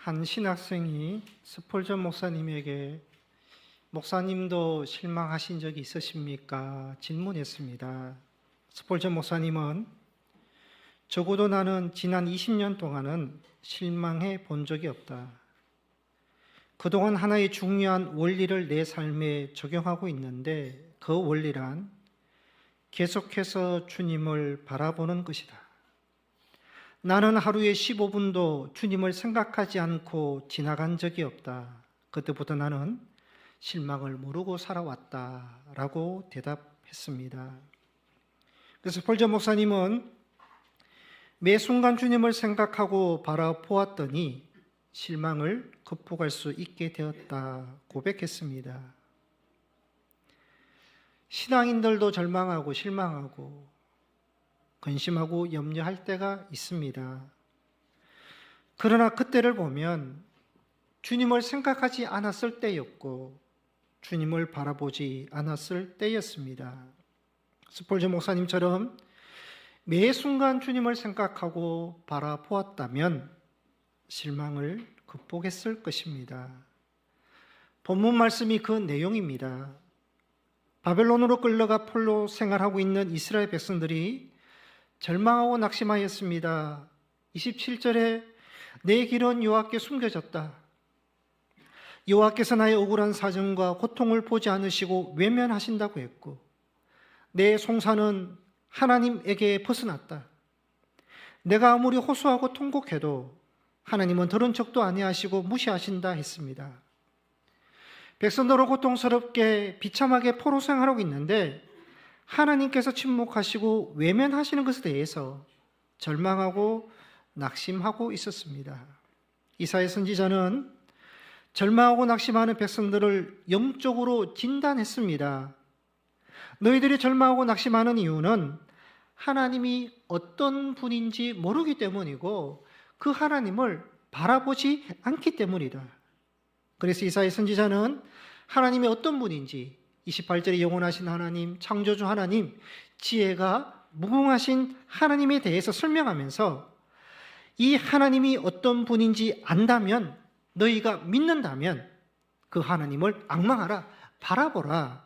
한 신학생이 스폴전 목사님에게 목사님도 실망하신 적이 있으십니까? 질문했습니다. 스폴전 목사님은 적어도 나는 지난 20년 동안은 실망해 본 적이 없다. 그동안 하나의 중요한 원리를 내 삶에 적용하고 있는데 그 원리란 계속해서 주님을 바라보는 것이다. 나는 하루에 15분도 주님을 생각하지 않고 지나간 적이 없다. 그때부터 나는 실망을 모르고 살아왔다라고 대답했습니다. 그래서 스폴전 목사님은 매 순간 주님을 생각하고 바라보았더니 실망을 극복할 수 있게 되었다 고백했습니다. 신앙인들도 절망하고 실망하고 근심하고 염려할 때가 있습니다. 그러나 그때를 보면 주님을 생각하지 않았을 때였고 주님을 바라보지 않았을 때였습니다. 스폴전 목사님처럼 매 순간 주님을 생각하고 바라보았다면 실망을 극복했을 것입니다. 본문 말씀이 그 내용입니다. 바벨론으로 끌려가 폴로 생활하고 있는 이스라엘 백성들이 절망하고 낙심하였습니다. 27절에 내 길은 여호와께 숨겨졌다. 여호와께서 나의 억울한 사정과 고통을 보지 않으시고 외면하신다고 했고 내 송사는 하나님에게 벗어났다. 내가 아무리 호소하고 통곡해도 하나님은 들은 척도 아니하시고 무시하신다 했습니다. 백성들은 고통스럽게 비참하게 포로 생활하고 있는데 하나님께서 침묵하시고 외면하시는 것에 대해서 절망하고 낙심하고 있었습니다. 이사야 선지자는 절망하고 낙심하는 백성들을 영적으로 진단했습니다. 너희들이 절망하고 낙심하는 이유는 하나님이 어떤 분인지 모르기 때문이고 그 하나님을 바라보지 않기 때문이다. 그래서 이사야 선지자는 하나님이 어떤 분인지 28절에 영원하신 하나님, 창조주 하나님, 지혜가 무궁하신 하나님에 대해서 설명하면서 이 하나님이 어떤 분인지 안다면, 너희가 믿는다면 그 하나님을 앙망하라, 바라보라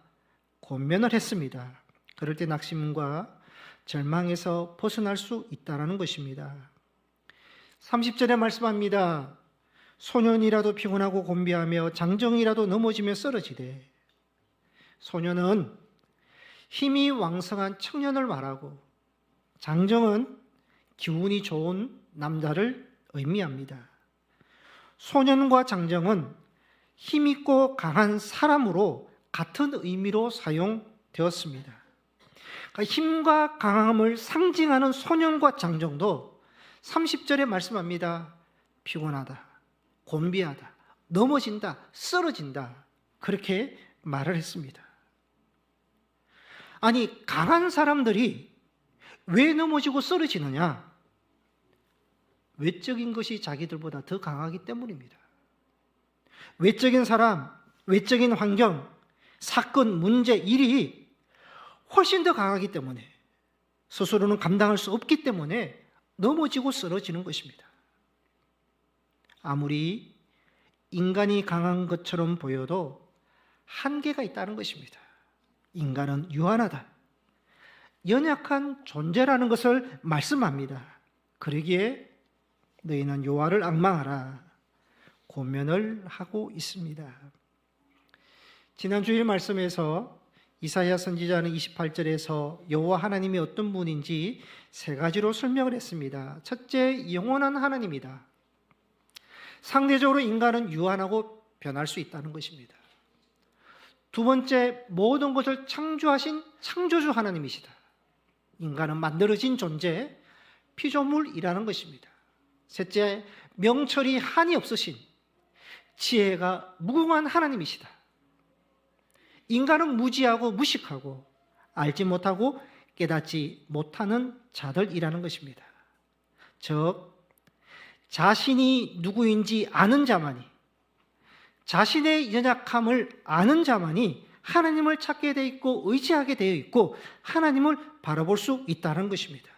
권면을 했습니다. 그럴 때 낙심과 절망에서 벗어날 수 있다는 것입니다. 30절에 말씀합니다. 소년이라도 피곤하고 곤비하며 장정이라도 넘어지며 쓰러지되, 소년은 힘이 왕성한 청년을 말하고 장정은 기운이 좋은 남자를 의미합니다. 소년과 장정은 힘있고 강한 사람으로 같은 의미로 사용되었습니다. 그러니까 힘과 강함을 상징하는 소년과 장정도 30절에 말씀합니다. 피곤하다, 곤비하다, 넘어진다, 쓰러진다, 그렇게 말을 했습니다. 아니, 강한 사람들이 왜 넘어지고 쓰러지느냐? 외적인 것이 자기들보다 더 강하기 때문입니다. 외적인 사람, 외적인 환경, 사건, 문제, 일이 훨씬 더 강하기 때문에, 스스로는 감당할 수 없기 때문에 넘어지고 쓰러지는 것입니다. 아무리 인간이 강한 것처럼 보여도 한계가 있다는 것입니다. 인간은 유한하다, 연약한 존재라는 것을 말씀합니다. 그러기에 너희는 여호와를 앙망하라 권면을 하고 있습니다. 지난 주일 말씀에서 이사야 선지자는 28절에서 여호와 하나님이 어떤 분인지 세 가지로 설명을 했습니다. 첫째, 영원한 하나님이다. 상대적으로 인간은 유한하고 변할 수 있다는 것입니다. 두 번째, 모든 것을 창조하신 창조주 하나님이시다. 인간은 만들어진 존재, 피조물이라는 것입니다. 셋째, 명철이 한이 없으신 지혜가 무궁한 하나님이시다. 인간은 무지하고 무식하고 알지 못하고 깨닫지 못하는 자들이라는 것입니다. 즉, 자신이 누구인지 아는 자만이, 자신의 연약함을 아는 자만이 하나님을 찾게 되어 있고 의지하게 되어 있고 하나님을 바라볼 수 있다는 것입니다.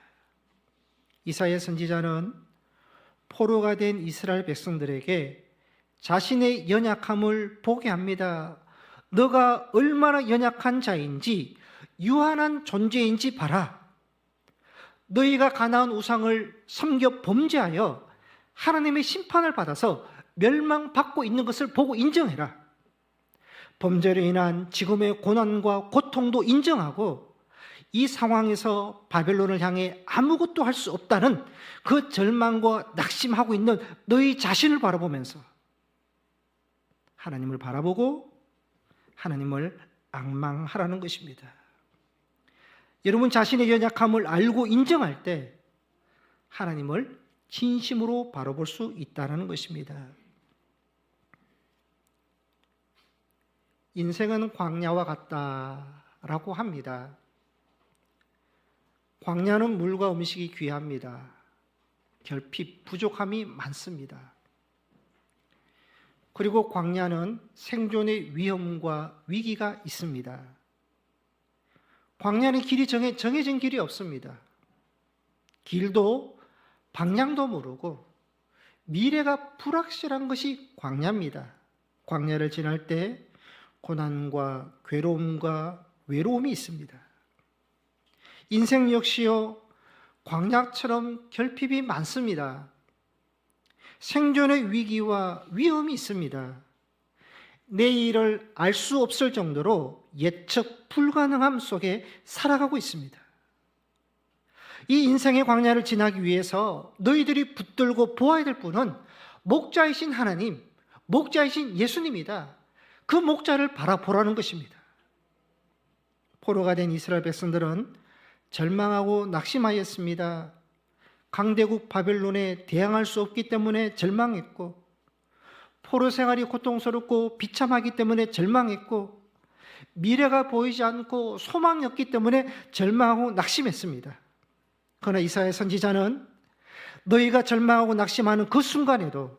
이사야 선지자는 포로가 된 이스라엘 백성들에게 자신의 연약함을 보게 합니다. 너가 얼마나 연약한 자인지, 유한한 존재인지 봐라. 너희가 가나안 우상을 섬겨 범죄하여 하나님의 심판을 받아서 멸망받고 있는 것을 보고 인정해라. 범죄로 인한 지금의 고난과 고통도 인정하고 이 상황에서 바벨론을 향해 아무것도 할 수 없다는 그 절망과 낙심하고 있는 너희 자신을 바라보면서 하나님을 바라보고 하나님을 앙망하라는 것입니다. 여러분 자신의 연약함을 알고 인정할 때 하나님을 진심으로 바라볼 수 있다는 것입니다. 인생은 광야와 같다라고 합니다. 광야는 물과 음식이 귀합니다. 결핍, 부족함이 많습니다. 그리고 광야는 생존의 위험과 위기가 있습니다. 광야는 길이 정해진 길이 없습니다. 길도 방향도 모르고 미래가 불확실한 것이 광야입니다. 광야를 지날 때 고난과 괴로움과 외로움이 있습니다. 인생 역시요, 광야처럼 결핍이 많습니다. 생존의 위기와 위험이 있습니다. 내일을 알 수 없을 정도로 예측 불가능함 속에 살아가고 있습니다. 이 인생의 광야를 지나기 위해서 너희들이 붙들고 보아야 될 분은 목자이신 하나님, 목자이신 예수님이다. 그 목자를 바라보라는 것입니다. 포로가 된 이스라엘 백성들은 절망하고 낙심하였습니다. 강대국 바벨론에 대항할 수 없기 때문에 절망했고, 포로 생활이 고통스럽고 비참하기 때문에 절망했고, 미래가 보이지 않고 소망이 없기 때문에 절망하고 낙심했습니다. 그러나 이사야 선지자는 너희가 절망하고 낙심하는 그 순간에도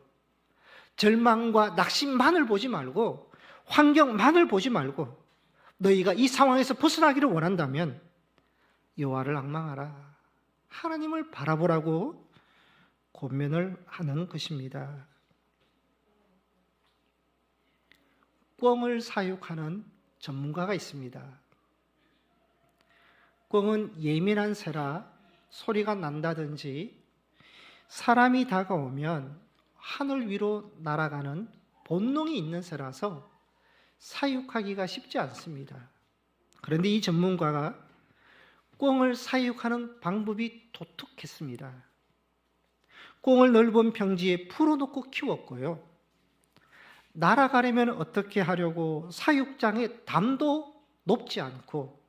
절망과 낙심만을 보지 말고, 환경만을 보지 말고, 너희가 이 상황에서 벗어나기를 원한다면 여호와를 앙망하라, 하나님을 바라보라고 권면을 하는 것입니다. 꿩을 사육하는 전문가가 있습니다. 꿩은 예민한 새라 소리가 난다든지 사람이 다가오면 하늘 위로 날아가는 본능이 있는 새라서 사육하기가 쉽지 않습니다. 그런데 이 전문가가 꿩을 사육하는 방법이 독특했습니다. 꿩을 넓은 평지에 풀어놓고 키웠고요. 날아가려면 어떻게 하려고 사육장의 담도 높지 않고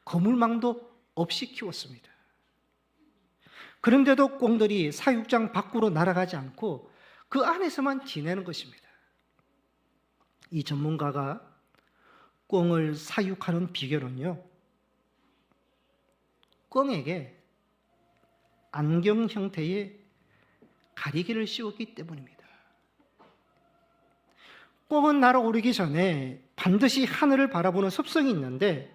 거물망도 없이 키웠습니다. 그런데도 꿩들이 사육장 밖으로 날아가지 않고 그 안에서만 지내는 것입니다. 이 전문가가 꿩을 사육하는 비결은요, 꿩에게 안경 형태의 가리개를 씌웠기 때문입니다. 꿩은 날아오르기 전에 반드시 하늘을 바라보는 습성이 있는데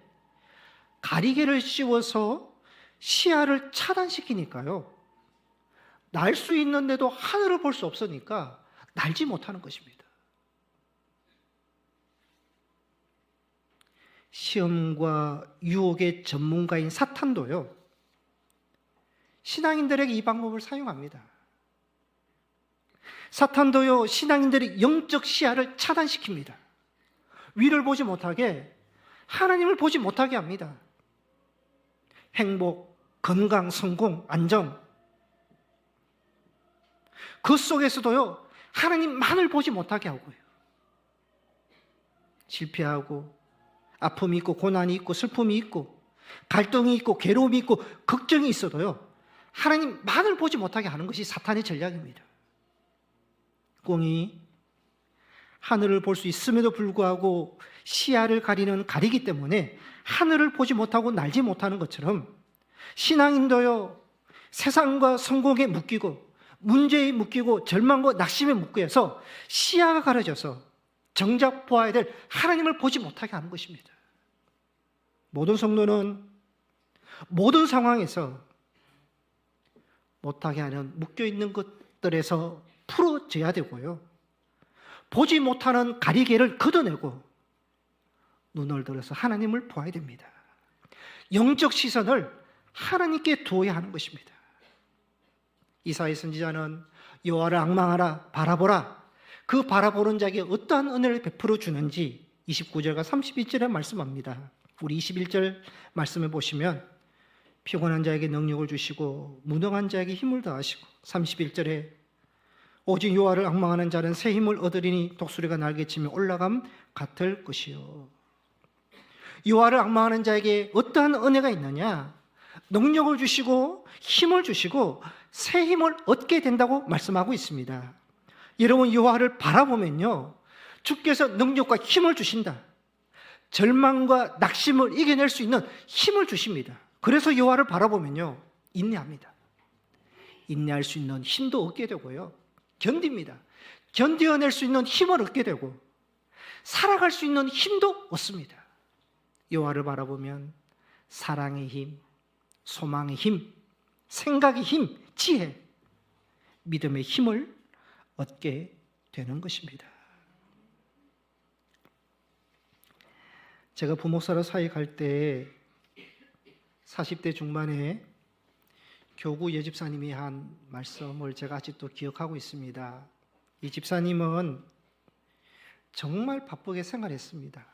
가리개를 씌워서 시야를 차단시키니까요, 날 수 있는데도 하늘을 볼 수 없으니까 날지 못하는 것입니다. 시험과 유혹의 전문가인 사탄도요, 신앙인들에게 이 방법을 사용합니다. 사탄도요, 신앙인들의 영적 시야를 차단시킵니다. 위를 보지 못하게, 하나님을 보지 못하게 합니다. 행복, 건강, 성공, 안정, 그 속에서도요, 하나님만을 보지 못하게 하고요. 실패하고 아픔이 있고 고난이 있고 슬픔이 있고 갈등이 있고 괴로움이 있고 걱정이 있어도요, 하나님만을 보지 못하게 하는 것이 사탄의 전략입니다. 꿩이 하늘을 볼 수 있음에도 불구하고 시야를 가리는 가리기 때문에 하늘을 보지 못하고 날지 못하는 것처럼 신앙인도요, 세상과 성공에 묶이고 문제에 묶이고 절망과 낙심에 묶여서 시야가 가려져서 정작 보아야 될 하나님을 보지 못하게 하는 것입니다. 모든 성도는 모든 상황에서 못하게 하는 묶여있는 것 뜰에서 풀어져야 되고요. 보지 못하는 가리개를 걷어내고 눈을 들어서 하나님을 보아야 됩니다. 영적 시선을 하나님께 두어야 하는 것입니다. 이사야 선지자는 여호와를 앙망하라, 바라보라. 그 바라보는 자에게 어떠한 은혜를 베풀어 주는지 29절과 31절에 말씀합니다. 우리 21절 말씀을 보시면 피곤한 자에게 능력을 주시고 무능한 자에게 힘을 더하시고 31절에 오직 여호와를 앙망하는 자는 새 힘을 얻으리니 독수리가 날개치며 올라감 같을 것이요. 여호와를 앙망하는 자에게 어떠한 은혜가 있느냐? 능력을 주시고 힘을 주시고 새 힘을 얻게 된다고 말씀하고 있습니다. 여러분, 여호와를 바라보면요, 주께서 능력과 힘을 주신다. 절망과 낙심을 이겨낼 수 있는 힘을 주십니다. 그래서 여호와를 바라보면요, 인내합니다. 인내할 수 있는 힘도 얻게 되고요, 견딥니다. 견뎌낼 수 있는 힘을 얻게 되고 살아갈 수 있는 힘도 얻습니다. 여호와를 바라보면 사랑의 힘, 소망의 힘, 생각의 힘, 지혜, 믿음의 힘을 얻게 되는 것입니다. 제가 부목사로 사역할 때 40대 중반에 교구 여집사님이 한 말씀을 제가 아직도 기억하고 있습니다. 이 집사님은 정말 바쁘게 생활했습니다.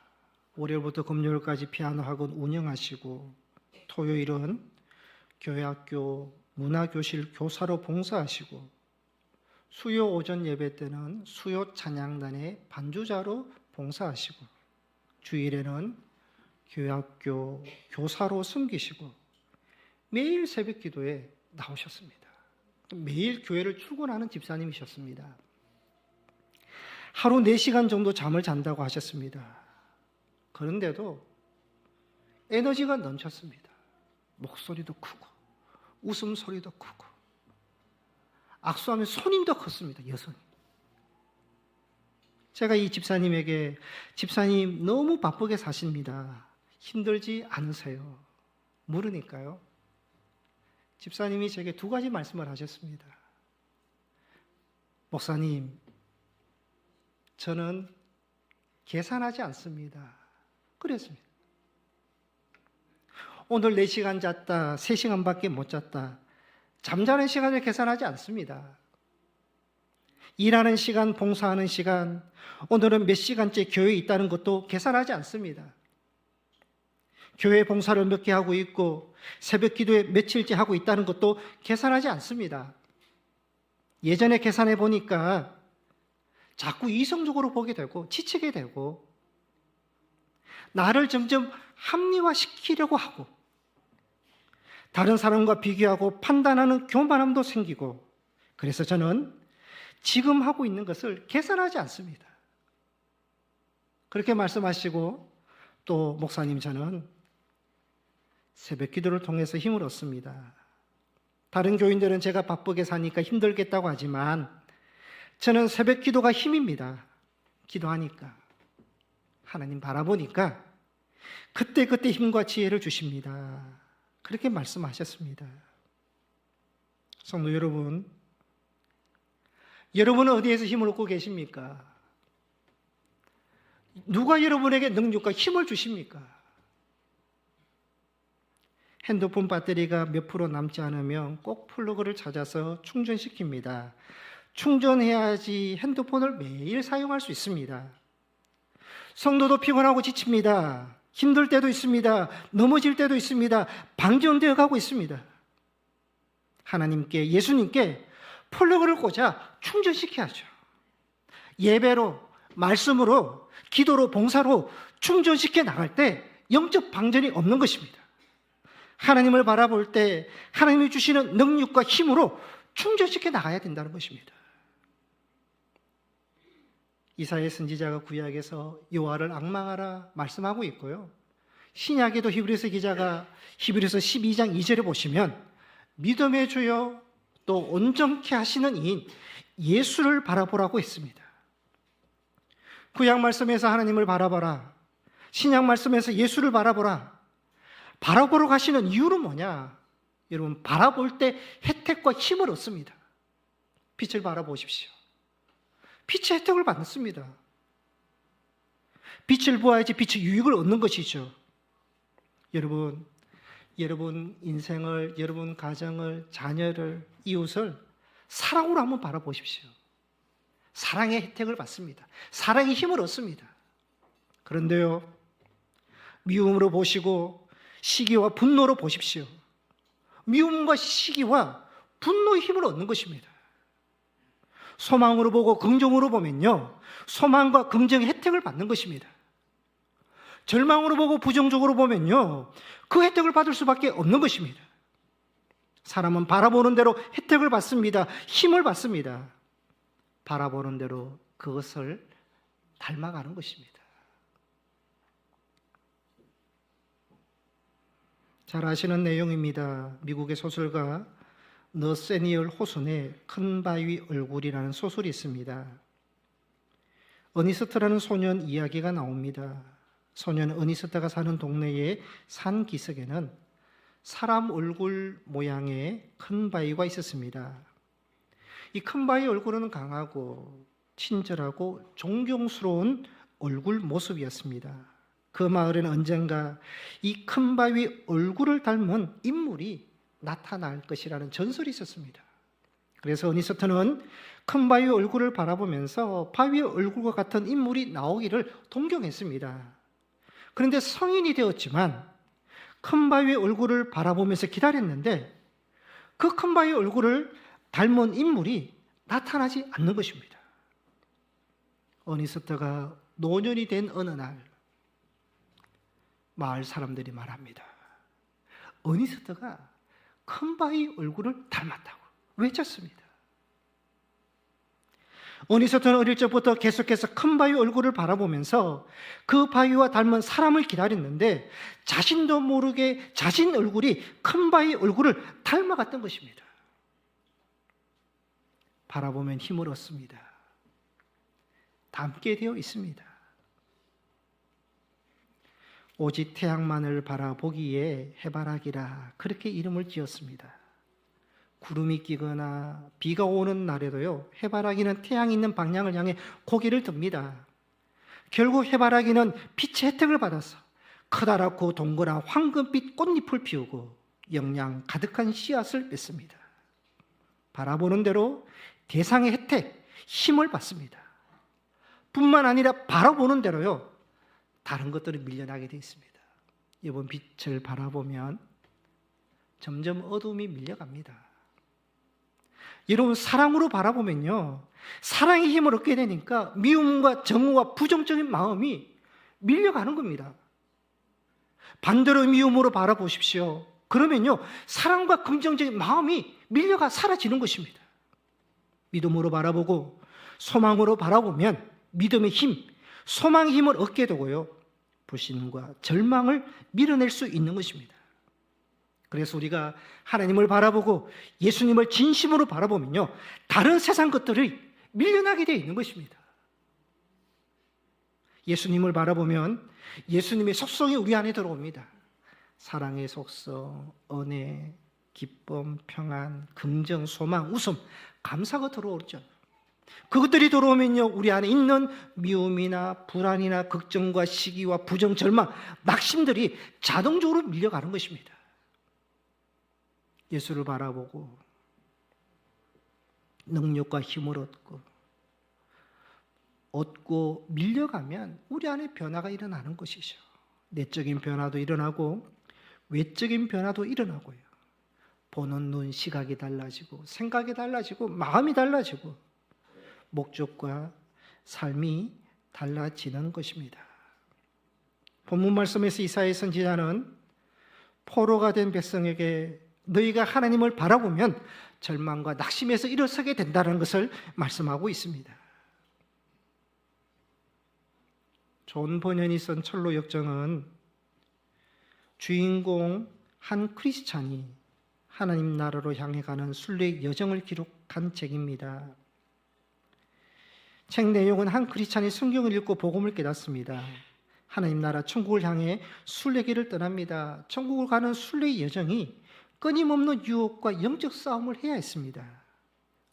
월요일부터 금요일까지 피아노 학원 운영하시고 토요일은 교회학교 문화교실 교사로 봉사하시고 수요 오전 예배 때는 수요 찬양단의 반주자로 봉사하시고 주일에는 교회학교 교사로 섬기시고 매일 새벽 기도에 나오셨습니다. 매일 교회를 출근하는 집사님이셨습니다. 하루 4시간 정도 잠을 잔다고 하셨습니다. 그런데도 에너지가 넘쳤습니다. 목소리도 크고 웃음소리도 크고 악수하면 손님도 컸습니다. 여성이. 제가 이 집사님에게 집사님 너무 바쁘게 사십니다. 힘들지 않으세요? 물으니까요, 집사님이 제게 2가지 말씀을 하셨습니다. 목사님, 저는 계산하지 않습니다. 그랬습니다. 오늘 4시간 잤다, 3시간밖에 못 잤다, 잠자는 시간을 계산하지 않습니다. 일하는 시간, 봉사하는 시간, 오늘은 몇 시간째 교회에 있다는 것도 계산하지 않습니다. 교회 봉사를 몇 개 하고 있고 새벽 기도에 며칠째 하고 있다는 것도 계산하지 않습니다. 예전에 계산해 보니까 자꾸 이성적으로 보게 되고 지치게 되고 나를 점점 합리화시키려고 하고 다른 사람과 비교하고 판단하는 교만함도 생기고, 그래서 저는 지금 하고 있는 것을 계산하지 않습니다. 그렇게 말씀하시고 또 목사님, 저는 새벽 기도를 통해서 힘을 얻습니다. 다른 교인들은 제가 바쁘게 사니까 힘들겠다고 하지만 저는 새벽 기도가 힘입니다. 기도하니까, 하나님 바라보니까 그때그때 힘과 지혜를 주십니다. 그렇게 말씀하셨습니다. 성도 여러분, 여러분은 어디에서 힘을 얻고 계십니까? 누가 여러분에게 능력과 힘을 주십니까? 핸드폰 배터리가 몇 프로 남지 않으면 꼭 플러그를 찾아서 충전시킵니다. 충전해야지 핸드폰을 매일 사용할 수 있습니다. 성도도 피곤하고 지칩니다. 힘들 때도 있습니다. 넘어질 때도 있습니다. 방전되어 가고 있습니다. 하나님께, 예수님께 플러그를 꽂아 충전시켜야죠. 예배로, 말씀으로, 기도로, 봉사로 충전시켜 나갈 때 영적 방전이 없는 것입니다. 하나님을 바라볼 때 하나님이 주시는 능력과 힘으로 충전시켜 나가야 된다는 것입니다. 이사야 선지자가 구약에서 여호와를 앙망하라 말씀하고 있고요, 신약에도 히브리서 기자가 히브리서 12장 2절에 보시면 믿음의 주여 또 온전케 하시는 이인 예수를 바라보라고 했습니다. 구약 말씀에서 하나님을 바라봐라, 신약 말씀에서 예수를 바라보라. 바라보러 가시는 이유는 뭐냐? 여러분, 바라볼 때 혜택과 힘을 얻습니다. 빛을 바라보십시오. 빛의 혜택을 받습니다. 빛을 보아야지 빛의 유익을 얻는 것이죠. 여러분 인생을, 여러분 가정을, 자녀를, 이웃을 사랑으로 한번 바라보십시오. 사랑의 혜택을 받습니다. 사랑의 힘을 얻습니다. 그런데요, 미움으로 보시고 시기와 분노로 보십시오. 미움과 시기와 분노의 힘을 얻는 것입니다. 소망으로 보고 긍정으로 보면요, 소망과 긍정의 혜택을 받는 것입니다. 절망으로 보고 부정적으로 보면요, 그 혜택을 받을 수밖에 없는 것입니다. 사람은 바라보는 대로 혜택을 받습니다. 힘을 받습니다. 바라보는 대로 그것을 닮아가는 것입니다. 잘 아시는 내용입니다. 미국의 소설가 너세니얼 호손의 큰 바위 얼굴이라는 소설이 있습니다. 어니스트라는 소년 이야기가 나옵니다. 소년 어니스트가 사는 동네의 산 기슭에는 사람 얼굴 모양의 큰 바위가 있었습니다. 이 큰 바위 얼굴은 강하고 친절하고 존경스러운 얼굴 모습이었습니다. 그 마을에는 언젠가 이 큰 바위 얼굴을 닮은 인물이 나타날 것이라는 전설이 있었습니다. 그래서 어니스트는 큰 바위 얼굴을 바라보면서 바위의 얼굴과 같은 인물이 나오기를 동경했습니다. 그런데 성인이 되었지만 큰 바위의 얼굴을 바라보면서 기다렸는데 그 큰 바위의 얼굴을 닮은 인물이 나타나지 않는 것입니다. 어니스트가 노년이 된 어느 날 마을 사람들이 말합니다. 어니스트가 큰 바위 얼굴을 닮았다고 외쳤습니다. 어니스트는 어릴 적부터 계속해서 큰 바위 얼굴을 바라보면서 그 바위와 닮은 사람을 기다렸는데 자신도 모르게 자신 얼굴이 큰 바위 얼굴을 닮아갔던 것입니다. 바라보면 힘을 얻습니다. 닮게 되어 있습니다. 오직 태양만을 바라보기에 해바라기라 그렇게 이름을 지었습니다. 구름이 끼거나 비가 오는 날에도요, 해바라기는 태양이 있는 방향을 향해 고개를 듭니다. 결국 해바라기는 빛의 혜택을 받아서 커다랗고 동그란 황금빛 꽃잎을 피우고 영양 가득한 씨앗을 맺습니다. 바라보는 대로 대상의 혜택, 힘을 받습니다. 뿐만 아니라 바라보는 대로요, 다른 것들이 밀려나게 되어 있습니다. 이번 빛을 바라보면 점점 어둠이 밀려갑니다. 여러분, 사랑으로 바라보면요, 사랑의 힘을 얻게 되니까 미움과 정오와 부정적인 마음이 밀려가는 겁니다. 반대로 미움으로 바라보십시오. 그러면요, 사랑과 긍정적인 마음이 밀려가 사라지는 것입니다. 믿음으로 바라보고 소망으로 바라보면 믿음의 힘, 소망의 힘을 얻게 되고요, 불신과 절망을 밀어낼 수 있는 것입니다. 그래서 우리가 하나님을 바라보고 예수님을 진심으로 바라보면요, 다른 세상 것들이 밀려나게 되어 있는 것입니다. 예수님을 바라보면 예수님의 속성이 우리 안에 들어옵니다. 사랑의 속성, 은혜, 기쁨, 평안, 긍정, 소망, 웃음, 감사가 들어오죠. 그것들이 들어오면요, 우리 안에 있는 미움이나 불안이나 걱정과 시기와 부정, 절망, 낙심들이 자동적으로 밀려가는 것입니다. 예수를 바라보고 능력과 힘을 얻고 밀려가면 우리 안에 변화가 일어나는 것이죠. 내적인 변화도 일어나고 외적인 변화도 일어나고요. 보는 눈, 시각이 달라지고 생각이 달라지고 마음이 달라지고 목적과 삶이 달라지는 것입니다. 본문 말씀에서 이사야 선지자는 포로가 된 백성에게 너희가 하나님을 바라보면 절망과 낙심에서 일어서게 된다는 것을 말씀하고 있습니다. 존 버년이 쓴 철로 역정은 주인공 한 크리스찬이 하나님 나라로 향해 가는 순례의 여정을 기록한 책입니다. 책 내용은 한 크리스찬이 성경을 읽고 복음을 깨닫습니다. 하나님 나라 천국을 향해 순례길을 떠납니다. 천국을 가는 순례의 여정이 끊임없는 유혹과 영적 싸움을 해야 했습니다.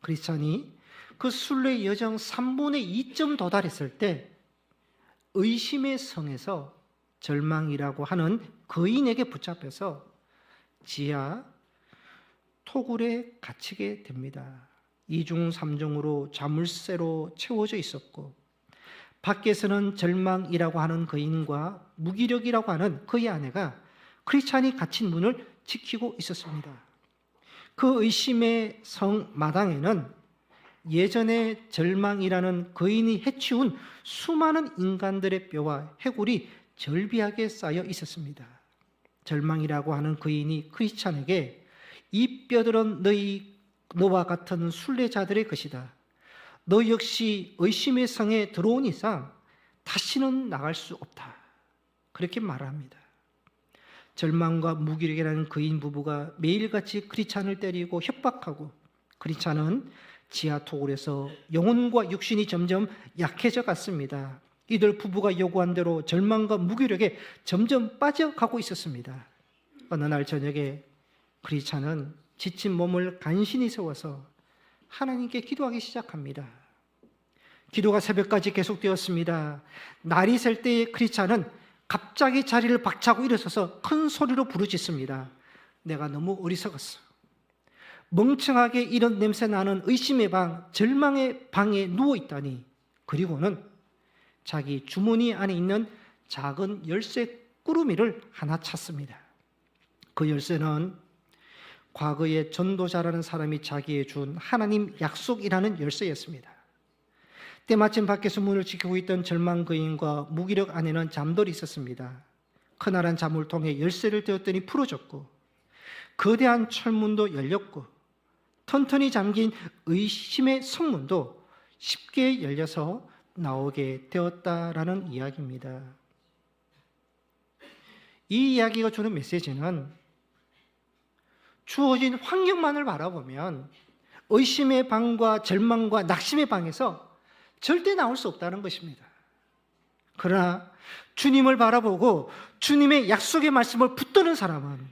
크리스찬이 그 순례 여정 3분의 2점 도달했을 때 의심의 성에서 절망이라고 하는 거인에게 붙잡혀서 지하 토굴에 갇히게 됩니다. 2중 3중으로 자물쇠로 채워져 있었고 밖에서는 절망이라고 하는 거인과 무기력이라고 하는 그의 아내가 크리스찬이 갇힌 문을 지키고 있었습니다. 그 의심의 성 마당에는 예전에 절망이라는 거인이 해치운 수많은 인간들의 뼈와 해골이 절비하게 쌓여 있었습니다. 절망이라고 하는 거인이 크리스찬에게 이 뼈들은 너와 같은 순례자들의 것이다. 너 역시 의심의 성에 들어온 이상 다시는 나갈 수 없다. 그렇게 말합니다. 절망과 무기력이라는 거인 부부가 매일같이 크리스찬을 때리고 협박하고 크리스찬은 지하 토굴에서 영혼과 육신이 점점 약해져 갔습니다. 이들 부부가 요구한 대로 절망과 무기력에 점점 빠져가고 있었습니다. 어느 날 저녁에 크리스찬은 지친 몸을 간신히 세워서 하나님께 기도하기 시작합니다. 기도가 새벽까지 계속되었습니다. 날이 셀 때에 크리스찬은 갑자기 자리를 박차고 일어서서 큰 소리로 부르짖습니다. 내가 너무 어리석었어. 멍청하게 이런 냄새 나는 의심의 방, 절망의 방에 누워있다니. 그리고는 자기 주머니 안에 있는 작은 열쇠 꾸러미를 하나 찾습니다. 그 열쇠는 과거에 전도자라는 사람이 자기에 준 하나님 약속이라는 열쇠였습니다. 때마침 밖에서 문을 지키고 있던 절망 거인과 무기력 안에는 잠들이 있었습니다. 커다란 잠을 통해 열쇠를 떼었더니 풀어졌고 거대한 철문도 열렸고 튼튼히 잠긴 의심의 성문도 쉽게 열려서 나오게 되었다라는 이야기입니다. 이 이야기가 주는 메시지는 주어진 환경만을 바라보면 의심의 방과 절망과 낙심의 방에서 절대 나올 수 없다는 것입니다. 그러나 주님을 바라보고 주님의 약속의 말씀을 붙드는 사람은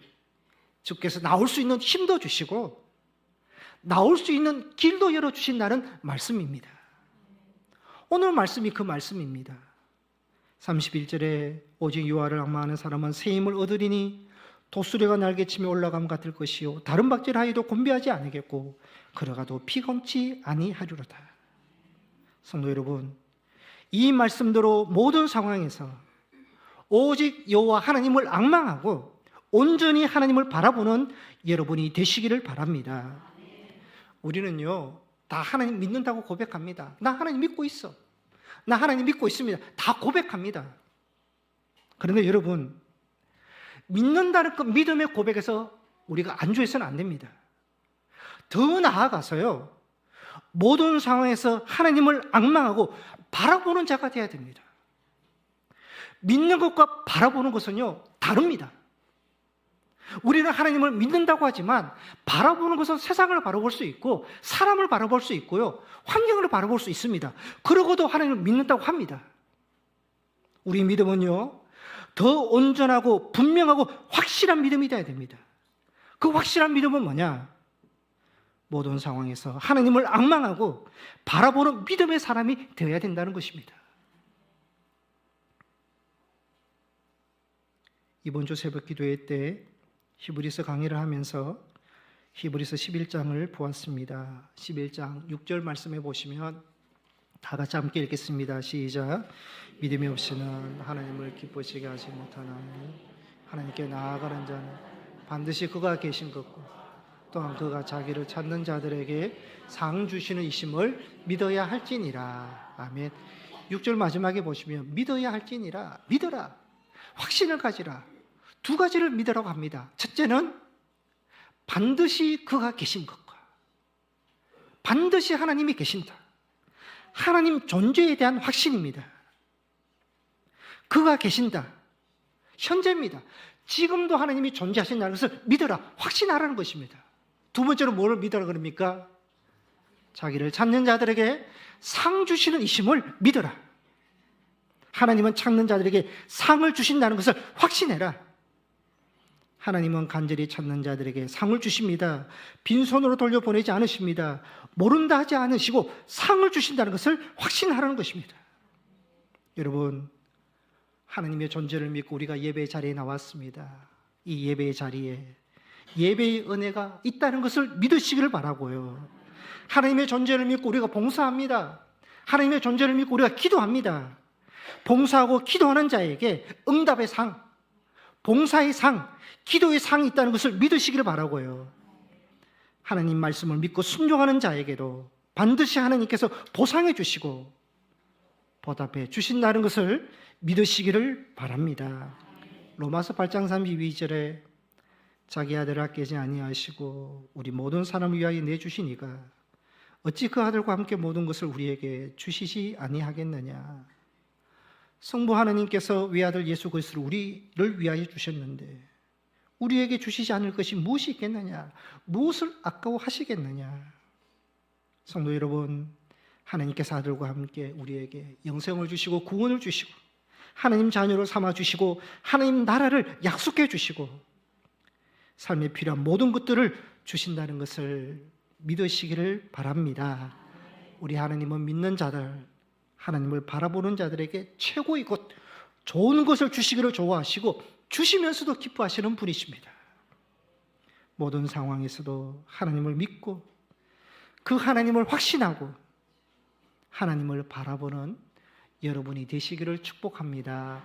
주께서 나올 수 있는 힘도 주시고 나올 수 있는 길도 열어주신다는 말씀입니다. 오늘 말씀이 그 말씀입니다. 31절에 오직 여호와를 앙망하는 사람은 새 힘을 얻으리니 독수리가 날개치며 올라감 같을 것이요 다른 박질하여도 곤비하지 않으겠고 걸어가도 피검치 아니하리로다. 성도 여러분, 이 말씀대로 모든 상황에서 오직 여호와 하나님을 앙망하고 온전히 하나님을 바라보는 여러분이 되시기를 바랍니다. 우리는요 다 하나님 믿는다고 고백합니다. 나 하나님 믿고 있어. 나 하나님 믿고 있습니다. 다 고백합니다. 그런데 여러분, 믿는다는 그 믿음의 고백에서 우리가 안주해서는 안 됩니다. 더 나아가서요 모든 상황에서 하나님을 앙망하고 바라보는 자가 되어야 됩니다. 믿는 것과 바라보는 것은요 다릅니다. 우리는 하나님을 믿는다고 하지만 바라보는 것은 세상을 바라볼 수 있고 사람을 바라볼 수 있고요 환경을 바라볼 수 있습니다. 그러고도 하나님을 믿는다고 합니다. 우리 믿음은요 더 온전하고 분명하고 확실한 믿음이 되어야 됩니다. 그 확실한 믿음은 뭐냐? 모든 상황에서 하나님을 앙망하고 바라보는 믿음의 사람이 되어야 된다는 것입니다. 이번 주 새벽 기도회 때 히브리서 강의를 하면서 히브리서 11장을 보았습니다. 11장 6절 말씀해 보시면 다 같이 함께 읽겠습니다. 시작. 믿음이 없이는 하나님을 기쁘시게 하지 못하나니 하나님께 나아가는 자는 반드시 그가 계신 것고 또한 그가 자기를 찾는 자들에게 상 주시는 이심을 믿어야 할지니라. 아멘. 6절 마지막에 보시면 믿어야 할지니라. 믿어라. 확신을 가지라. 두 가지를 믿으라고 합니다. 첫째는 반드시 그가 계신 것과 반드시 하나님이 계신다. 하나님 존재에 대한 확신입니다. 그가 계신다. 현재입니다. 지금도 하나님이 존재하신다는 것을 믿어라. 확신하라는 것입니다. 두 번째로 뭐를 믿으라 그럽니까? 자기를 찾는 자들에게 상 주시는 이심을 믿어라. 하나님은 찾는 자들에게 상을 주신다는 것을 확신해라. 하나님은 간절히 찾는 자들에게 상을 주십니다. 빈손으로 돌려보내지 않으십니다. 모른다 하지 않으시고 상을 주신다는 것을 확신하라는 것입니다. 여러분, 하나님의 존재를 믿고 우리가 예배의 자리에 나왔습니다. 이 예배의 자리에 예배의 은혜가 있다는 것을 믿으시기를 바라고요. 하나님의 존재를 믿고 우리가 봉사합니다. 하나님의 존재를 믿고 우리가 기도합니다. 봉사하고 기도하는 자에게 응답의 상, 봉사의 상, 기도의 상이 있다는 것을 믿으시기를 바라고요. 하나님 말씀을 믿고 순종하는 자에게도 반드시 하나님께서 보상해 주시고 보답해 주신다는 것을 믿으시기를 바랍니다. 로마서 8장 32절에 자기 아들을 아끼지 아니하시고 우리 모든 사람을 위하여 내주시니가 어찌 그 아들과 함께 모든 것을 우리에게 주시지 아니하겠느냐. 성부 하나님께서 외아들 예수 그리스도를 우리를 위하여 주셨는데 우리에게 주시지 않을 것이 무엇이 있겠느냐? 무엇을 아까워하시겠느냐? 성도 여러분, 하나님께서 아들과 함께 우리에게 영생을 주시고 구원을 주시고 하나님 자녀로 삼아주시고 하나님 나라를 약속해 주시고 삶에 필요한 모든 것들을 주신다는 것을 믿으시기를 바랍니다. 우리 하나님은 믿는 자들, 하나님을 바라보는 자들에게 최고의 것, 좋은 것을 주시기를 좋아하시고 주시면서도 기뻐하시는 분이십니다. 모든 상황에서도 하나님을 믿고 그 하나님을 확신하고 하나님을 바라보는 여러분이 되시기를 축복합니다.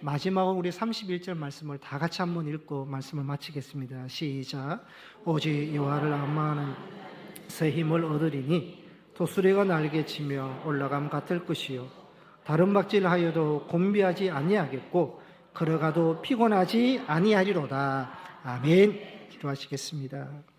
마지막으로 우리 31절 말씀을 다 같이 한번 읽고 말씀을 마치겠습니다. 시작. 오직 여호와를 악마하는 새 힘을 얻으리니 도수레가 날개치며 올라감 같을 것이요 다른 박질하여도 곤비하지 아니하겠고 걸어가도 피곤하지 아니하리로다. 아멘. 기도하시겠습니다.